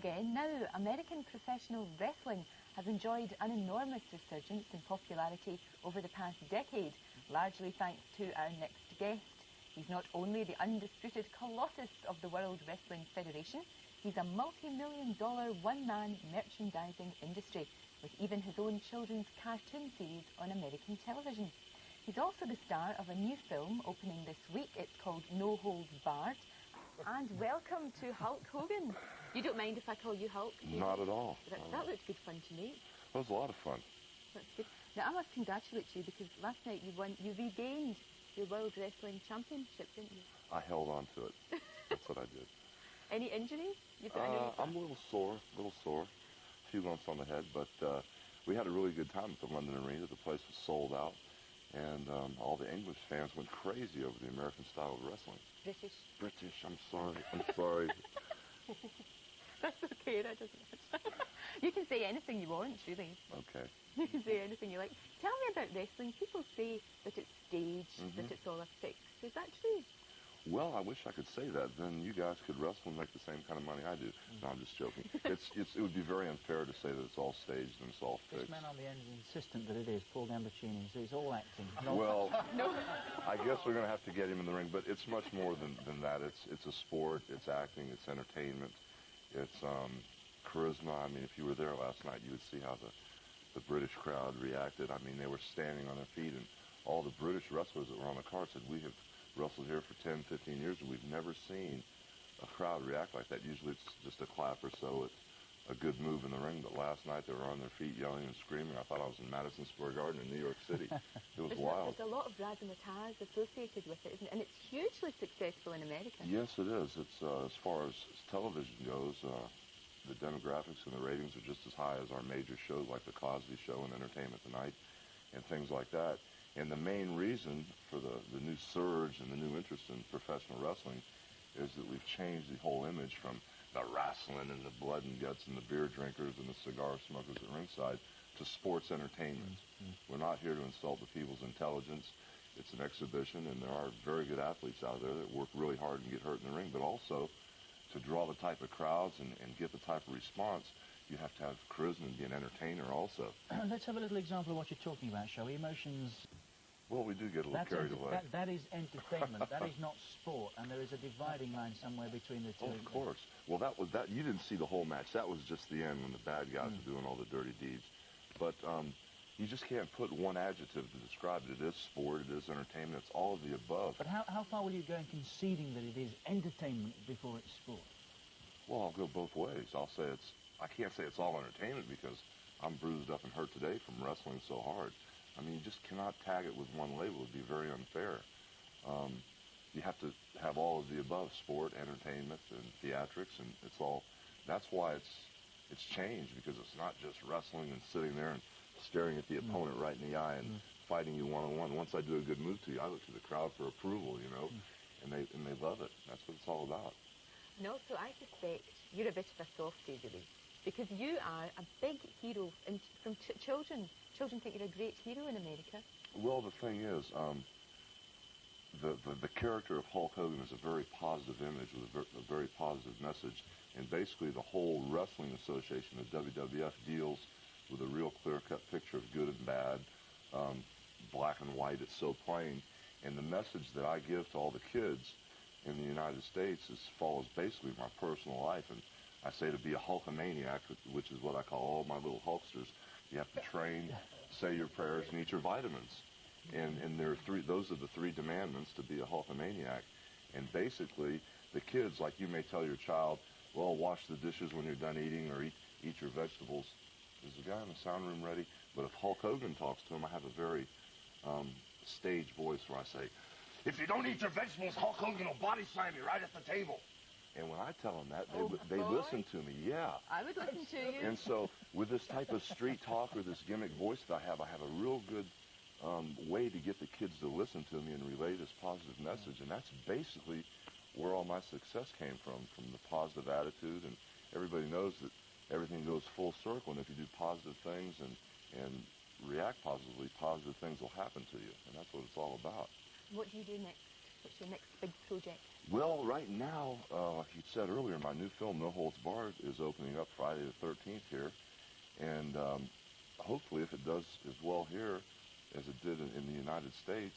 again. Now, American professional wrestling has enjoyed an enormous resurgence in popularity over the past decade, largely thanks to our next guest. He's not only the undisputed colossus of the World Wrestling Federation, he's a multi-million-dollar one-man merchandising industry, with even his own children's cartoon series on American television. He's also the star of a new film opening this week. It's called No Holds Barred. And welcome to Hulk Hogan. You don't mind if I call you Hulk? Not at all. That looked good fun to me. That was a lot of fun. That's good. Now, I must congratulate you because last night you regained your World Wrestling Championship, didn't you? I held on to it. That's what I did. Any injuries? I'm a little sore. A few lumps on the head, but we had a really good time at the London Arena. The place was sold out, and all the English fans went crazy over the American style of wrestling. British, I'm sorry. That's okay, that doesn't matter. You can say anything you want, really. Okay. You can say anything you like. Tell me about wrestling. People say that it's staged, that it's all a fix. Is that true? Well, I wish I could say that. Then you guys could wrestle and make the same kind of money I do. No, I'm just joking. It would be very unfair to say that it's all staged and it's all fixed. This man on the end is insistent that it is, Paul Gambaccini, so it's all acting. Well, I guess we're going to have to get him in the ring, but it's much more than that. It's a sport, it's acting, it's entertainment, it's charisma. I mean, if you were there last night, you would see how the British crowd reacted. I mean, they were standing on their feet, and all the British wrestlers that were on the card said, we have wrestled here for 10, 15 years, and we've never seen a crowd react like that. Usually it's just a clap or so. It's a good move in the ring, but last night they were on their feet yelling and screaming. I thought I was in Madison Square Garden in New York City. It was wild. There's a lot of razzmatazz associated with it, isn't it? And it's hugely successful in America. Yes, it is. It's as far as television goes, the demographics and the ratings are just as high as our major shows like The Cosby Show and Entertainment Tonight and things like that. And the main reason for the new surge and the new interest in professional wrestling is that we've changed the whole image from the wrestling and the blood and guts and the beer drinkers and the cigar smokers at ringside to sports entertainment. We're not here to insult the people's intelligence. It's an exhibition, and there are very good athletes out there that work really hard and get hurt in the ring, but also to draw the type of crowds and get the type of response, you have to have charisma and be an entertainer also. Let's have a little example of what you're talking about, shall we? Emotions. Well, we do get a little carried away. That is entertainment. That is not sport, and there is a dividing line somewhere between the two. Oh, of course. Well, that you didn't see the whole match. That was just the end when the bad guys were doing all the dirty deeds. But you just can't put one adjective to describe it. It is sport. It is entertainment. It's all of the above. But how far will you go in conceding that it is entertainment before it's sport? Well, I'll go both ways. I can't say it's all entertainment because I'm bruised up and hurt today from wrestling so hard. I mean, you just cannot tag it with one label. It would be very unfair. You have to have all of the above: sport, entertainment, and theatrics, and it's all. That's why it's changed, because it's not just wrestling and sitting there and staring at the opponent right in the eye and fighting you one-on-one. Once I do a good move to you, I look to the crowd for approval, and they love it. That's what it's all about. And also, I suspect you're a bit of a softie, really, because you are a big hero from children. Children think you're a great hero in America. Well, the thing is, the character of Hulk Hogan is a very positive image with a very positive message. And basically the whole Wrestling Association, the WWF, deals with a real clear-cut picture of good and bad, black and white. It's so plain. And the message that I give to all the kids in the United States follows basically my personal life. And I say to be a Hulkamaniac, which is what I call all my little Hulksters. You have to train, say your prayers, and eat your vitamins. And there are those are the three demandments to be a Hulkamaniac. And basically, the kids, like you may tell your child, well, wash the dishes when you're done eating, or eat your vegetables. Is the guy in the sound room ready? But if Hulk Hogan talks to him, I have a very stage voice where I say, if you don't eat your vegetables, Hulk Hogan will body slam you right at the table. And when I tell them that, they listen to me, yeah. I would listen to you. And so with this type of street talk or this gimmick voice that I have a real good way to get the kids to listen to me and relay this positive message. And that's basically where all my success came from the positive attitude. And everybody knows that everything goes full circle. And if you do positive things and react positively, positive things will happen to you. And that's what it's all about. What do you do next? What's your next big project? Well, right now, like you said earlier, my new film, No Holds Barred, is opening up Friday the 13th here. And hopefully, if it does as well here as it did in the United States,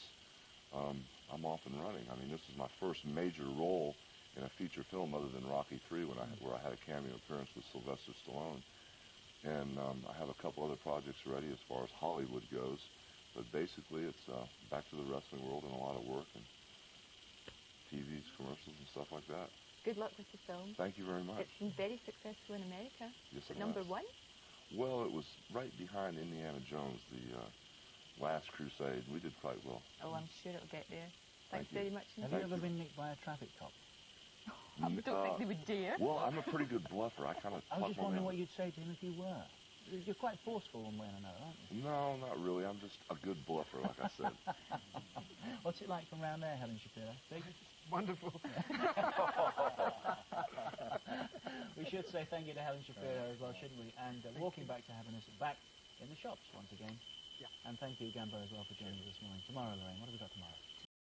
I'm off and running. I mean, this is my first major role in a feature film other than Rocky III, where I had a cameo appearance with Sylvester Stallone. And I have a couple other projects ready as far as Hollywood goes. But basically, it's back to the wrestling world and a lot of work and TVs, commercials, and stuff like that. Good luck with the film. Thank you very much. It's been very successful in America. Yes, it Number has. one? Well, it was right behind Indiana Jones, the Last Crusade. We did quite well. Oh, I'm sure it'll get there. Thank Thanks you. very much Have indeed. you ever been nicked by a traffic cop? I don't think they would dare. Well, I'm a pretty good bluffer. I kind of I was just wondering what you'd say to him if you were. You're quite forceful one way or another, aren't you? No, not really. I'm just a good bluffer, like I said. What's it like from round there, Helen Shapiro? Big? Wonderful. We should say thank you to Helen Shapiro as well, shouldn't we? And walking back to having us back in the shops once again. Yeah. And thank you, Gambo, as well for joining us this morning. Tomorrow, Lorraine, what have we got tomorrow?